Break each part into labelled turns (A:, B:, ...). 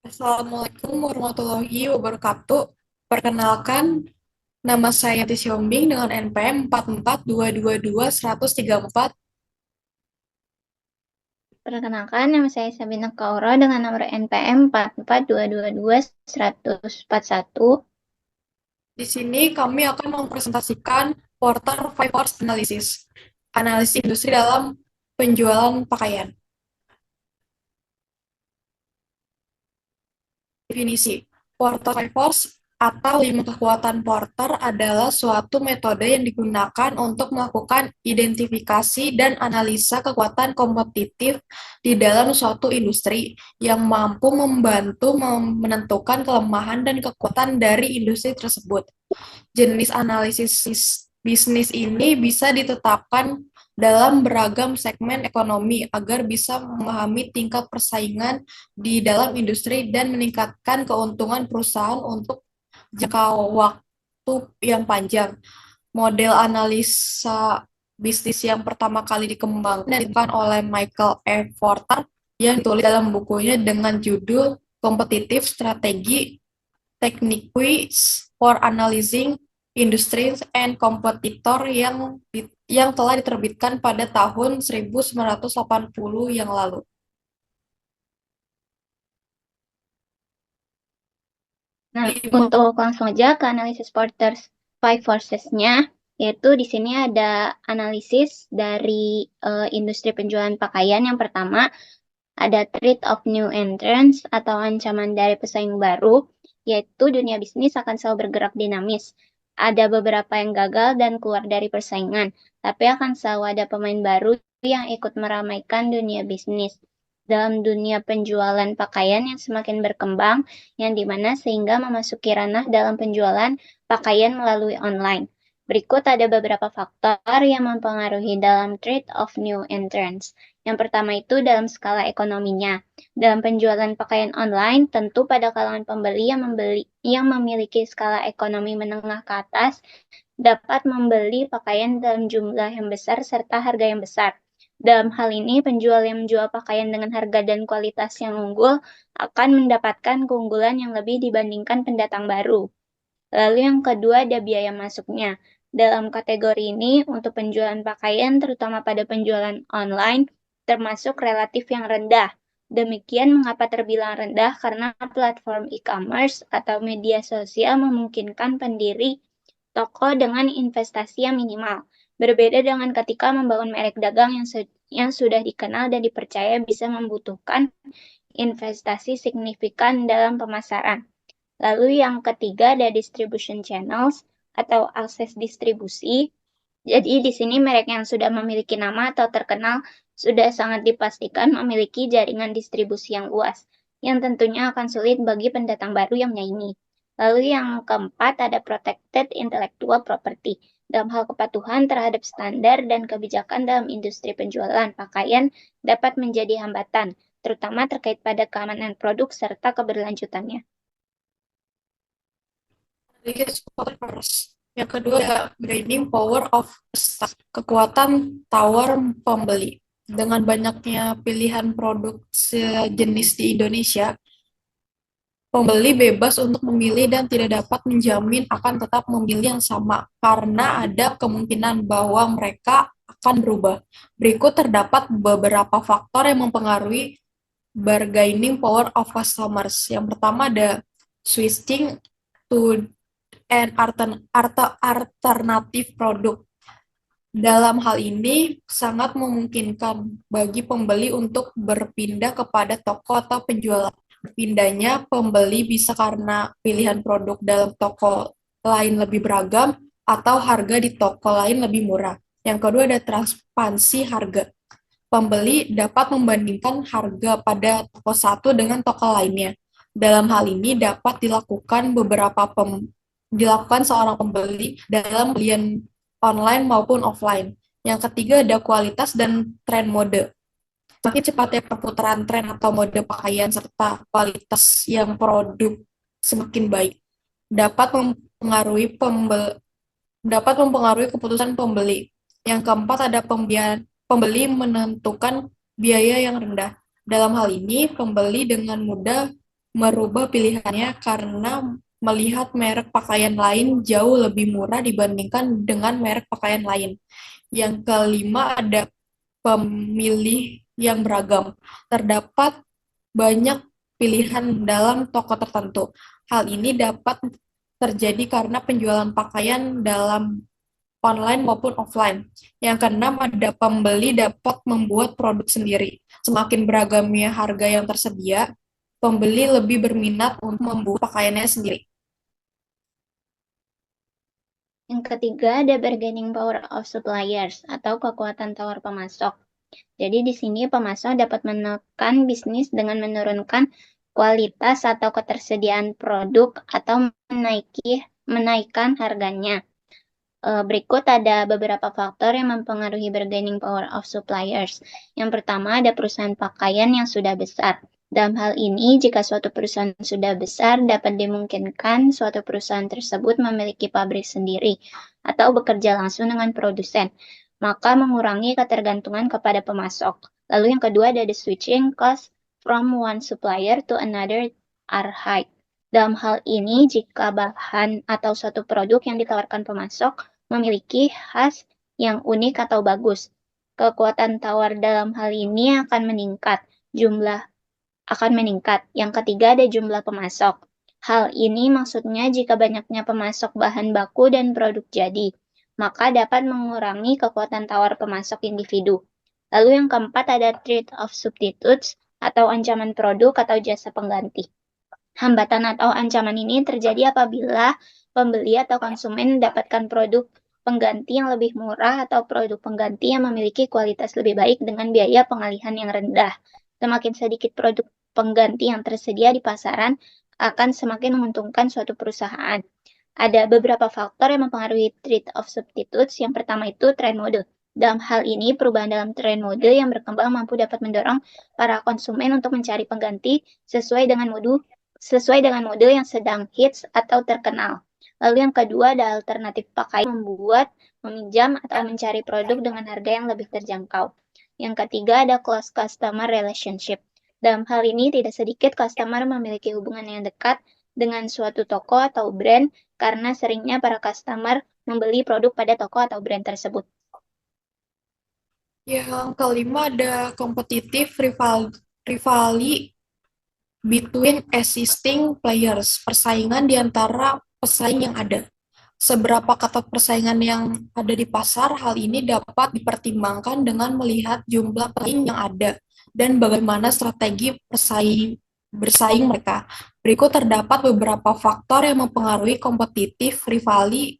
A: Assalamualaikum warahmatullahi wabarakatuh. Perkenalkan, nama saya Yati Siombing dengan NPM 44222-134.
B: Perkenalkan, nama saya Sabina Kaura dengan nomor NPM 44222-141.
A: Di sini kami akan mempresentasikan Porter Five Force Analysis, analisis industri dalam penjualan pakaian. Definisi, Porter Five Force atau lima kekuatan Porter adalah suatu metode yang digunakan untuk melakukan identifikasi dan analisa kekuatan kompetitif di dalam suatu industri yang mampu membantu menentukan kelemahan dan kekuatan dari industri tersebut. Jenis analisis bisnis ini bisa ditetapkan dalam beragam segmen ekonomi agar bisa memahami tingkat persaingan di dalam industri dan meningkatkan keuntungan perusahaan untuk jangka waktu yang panjang. Model analisa bisnis yang pertama kali dikembangkan oleh Michael E. Porter yang ditulis dalam bukunya dengan judul Competitive Strategy: Techniques for Analyzing Industries and Competitor yang telah diterbitkan pada tahun 1980 yang lalu.
B: Nah, untuk langsung aja ke analisis Porter's Five Forces-nya, yaitu di sini ada analisis dari industri penjualan pakaian. Yang pertama, ada threat of new entrants atau ancaman dari pesaing baru, yaitu dunia bisnis akan selalu bergerak dinamis. Ada beberapa yang gagal dan keluar dari persaingan, tapi akan selalu ada pemain baru yang ikut meramaikan dunia bisnis. Dalam dunia penjualan pakaian yang semakin berkembang, yang dimana sehingga memasuki ranah dalam penjualan pakaian melalui online. Berikut ada beberapa faktor yang mempengaruhi dalam trade of new entrants. Yang pertama itu dalam skala ekonominya. Dalam penjualan pakaian online, tentu pada kalangan pembeli yang memiliki skala ekonomi menengah ke atas dapat membeli pakaian dalam jumlah yang besar serta harga yang besar. Dalam hal ini, penjual yang menjual pakaian dengan harga dan kualitas yang unggul akan mendapatkan keunggulan yang lebih dibandingkan pendatang baru. Lalu yang kedua ada biaya masuknya. Dalam kategori ini, untuk penjualan pakaian, terutama pada penjualan online, termasuk relatif yang rendah. Demikian mengapa terbilang rendah karena platform e-commerce atau media sosial memungkinkan pendiri toko dengan investasi yang minimal. Berbeda dengan ketika membangun merek dagang yang sudah dikenal dan dipercaya bisa membutuhkan investasi signifikan dalam pemasaran. Lalu yang ketiga ada distribution channels atau akses distribusi. Jadi di sini merek yang sudah memiliki nama atau terkenal sudah sangat dipastikan memiliki jaringan distribusi yang luas, yang tentunya akan sulit bagi pendatang baru yang menyaingi. Lalu yang keempat ada protected intellectual property. Dalam hal kepatuhan terhadap standar dan kebijakan dalam industri penjualan pakaian dapat menjadi hambatan, terutama terkait pada keamanan produk serta keberlanjutannya.
A: Yang kedua ada bargaining power of stock, kekuatan tawar pembeli. Dengan banyaknya pilihan produk sejenis di Indonesia, pembeli bebas untuk memilih dan tidak dapat menjamin akan tetap memilih yang sama karena ada kemungkinan bahwa mereka akan berubah. Berikut terdapat beberapa faktor yang mempengaruhi bargaining power of customers. Yang pertama ada switching to an alternative product. Dalam hal ini, sangat memungkinkan bagi pembeli untuk berpindah kepada toko atau penjual. Berpindahnya pembeli bisa karena pilihan produk dalam toko lain lebih beragam atau harga di toko lain lebih murah. Yang kedua ada transparansi harga. Pembeli dapat membandingkan harga pada toko satu dengan toko lainnya. Dalam hal ini dapat dilakukan seorang pembeli dalam pembelian online maupun offline. Yang ketiga ada kualitas dan tren mode. Semakin cepatnya perputaran tren atau mode pakaian serta kualitas yang produk semakin baik dapat mempengaruhi keputusan pembeli. Yang keempat ada pembeli menentukan biaya yang rendah. Dalam hal ini, pembeli dengan mudah merubah pilihannya karena melihat merek pakaian lain jauh lebih murah dibandingkan dengan merek pakaian lain. Yang kelima ada pemilih yang beragam. Terdapat banyak pilihan dalam toko tertentu. Hal ini dapat terjadi karena penjualan pakaian dalam online maupun offline. Yang keenam ada pembeli dapat membuat produk sendiri. Semakin beragamnya harga yang tersedia, pembeli lebih berminat untuk membuat pakaiannya sendiri.
B: Yang ketiga ada bargaining power of suppliers atau kekuatan tawar pemasok. Jadi di sini pemasok dapat menekan bisnis dengan menurunkan kualitas atau ketersediaan produk atau menaikkan harganya. Berikut ada beberapa faktor yang mempengaruhi bargaining power of suppliers. Yang pertama ada perusahaan pakaian yang sudah besar. Dalam hal ini, jika suatu perusahaan sudah besar, dapat dimungkinkan suatu perusahaan tersebut memiliki pabrik sendiri atau bekerja langsung dengan produsen, maka mengurangi ketergantungan kepada pemasok. Lalu yang kedua ada the switching cost from one supplier to another are high. Dalam hal ini, jika bahan atau suatu produk yang ditawarkan pemasok memiliki khas yang unik atau bagus, kekuatan tawar dalam hal ini akan meningkat. Jumlah akan meningkat. Yang ketiga ada jumlah pemasok. Hal ini maksudnya jika banyaknya pemasok bahan baku dan produk jadi, maka dapat mengurangi kekuatan tawar pemasok individu. Lalu yang keempat ada threat of substitutes atau ancaman produk atau jasa pengganti. Hambatan atau ancaman ini terjadi apabila pembeli atau konsumen mendapatkan produk pengganti yang lebih murah atau produk pengganti yang memiliki kualitas lebih baik dengan biaya pengalihan yang rendah. Semakin sedikit produk pengganti yang tersedia di pasaran akan semakin menguntungkan suatu perusahaan. Ada beberapa faktor yang mempengaruhi trade of substitutes. Yang pertama itu trend mode. Dalam hal ini, perubahan dalam trend mode yang berkembang mampu dapat mendorong para konsumen untuk mencari pengganti sesuai dengan mode yang sedang hits atau terkenal. Lalu yang kedua ada alternatif pakai membuat, meminjam, atau mencari produk dengan harga yang lebih terjangkau. Yang ketiga ada close customer relationship. Dalam hal ini tidak sedikit customer memiliki hubungan yang dekat dengan suatu toko atau brand karena seringnya para customer membeli produk pada toko atau brand tersebut.
A: Yang kelima ada competitive rivalry between existing players, persaingan di antara pesaing yang ada. Seberapa ketat persaingan yang ada di pasar, hal ini dapat dipertimbangkan dengan melihat jumlah pesaing yang ada dan bagaimana strategi bersaing mereka. Berikut terdapat beberapa faktor yang mempengaruhi kompetitif rivalry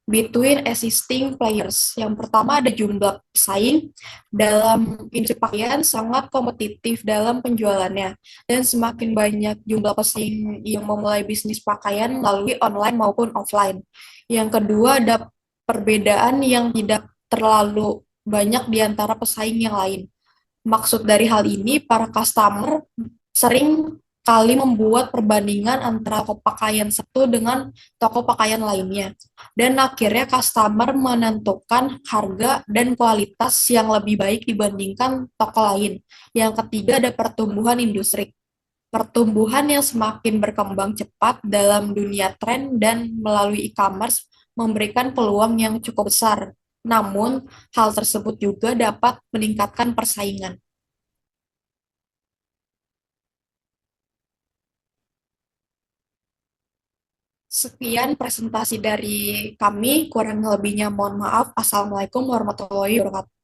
A: between existing players. Yang pertama ada jumlah pesaing dalam industri pakaian sangat kompetitif dalam penjualannya dan semakin banyak jumlah pesaing yang memulai bisnis pakaian melalui online maupun offline. Yang kedua ada perbedaan yang tidak terlalu banyak di antara pesaing yang lain. Maksud dari hal ini, para customer sering kali membuat perbandingan antara toko pakaian satu dengan toko pakaian lainnya. Dan akhirnya customer menentukan harga dan kualitas yang lebih baik dibandingkan toko lain. Yang ketiga ada pertumbuhan industri. Pertumbuhan yang semakin berkembang cepat dalam dunia tren dan melalui e-commerce memberikan peluang yang cukup besar. Namun, hal tersebut juga dapat meningkatkan persaingan. Sekian presentasi dari kami, kurang lebihnya mohon maaf. Assalamualaikum warahmatullahi wabarakatuh.